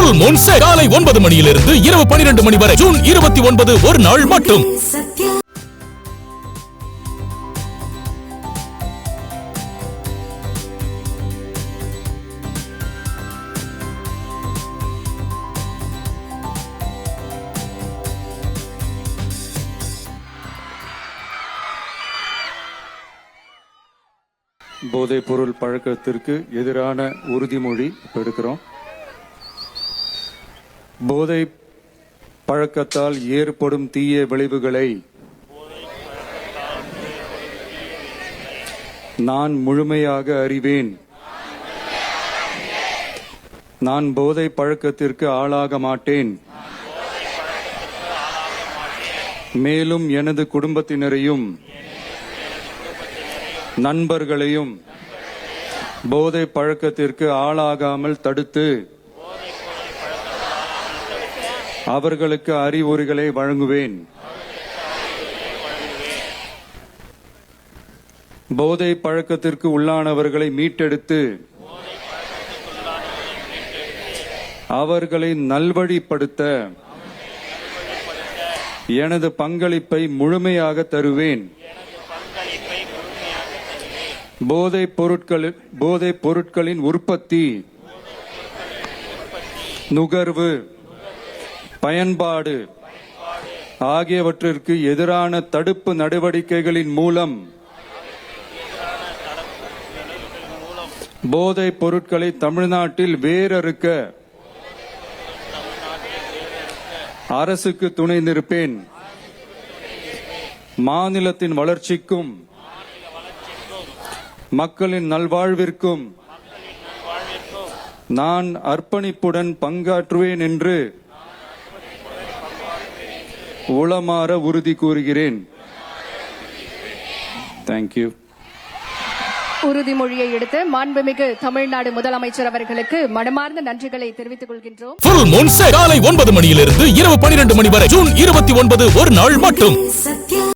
Full Moon Sale காலை 9 மணியிலிருந்து இரவு 12 மணி வரை ஜூன் 29 ஒரு நாள் மட்டும். போதைப் பொருள் பழக்கத்திற்கு எதிரான உறுதிமொழி எடுக்கிறோம். போதை பழக்கத்தால் ஏற்படும் தீய விளைவுகளை நான் முழுமையாக அறிவேன். நான் போதை பழக்கத்திற்கு ஆளாக மாட்டேன். மேலும் எனது குடும்பத்தினரையும் நண்பர்களையும் போதை பழக்கத்திற்கு ஆளாகாமல் தடுத்து அவர்களுக்கு அறிவுரைகளை வழங்குவேன். போதை பழக்கத்திற்கு உள்ளானவர்களை மீட்டெடுத்து அவர்களை நல்வழிப்படுத்த எனது பங்களிப்பை முழுமையாக தருவேன். போதைப் பொருட்களின் உற்பத்தி, நுகர்வு, பயன்பாடு ஆகியவற்றிற்கு எதிரான தடுப்பு நடவடிக்கைகளின் மூலம் போதைப் பொருட்களை தமிழ்நாட்டில் வேரறுக்க அரசுக்கு துணை நிற்பேன். மாநிலத்தின் வளர்ச்சிக்கும் மக்களின் நல்வாழ்விற்கும் நான் அர்ப்பணிப்புடன் பங்காற்றுவேன் என்று உளமாற உறுதி கூறுகிறேன். தேங்க்யூ. உறுதிமொழியை எடுத்து மாண்புமிகு தமிழ்நாடு முதலமைச்சர் அவர்களுக்கு மனமார்ந்த நன்றிகளை தெரிவித்துக் கொள்கின்றோம். Full Moon Sale காலை 9 மணியிலிருந்து இரவு 12 மணி வரை ஜூன் 29 ஒரு நாள் மட்டும்.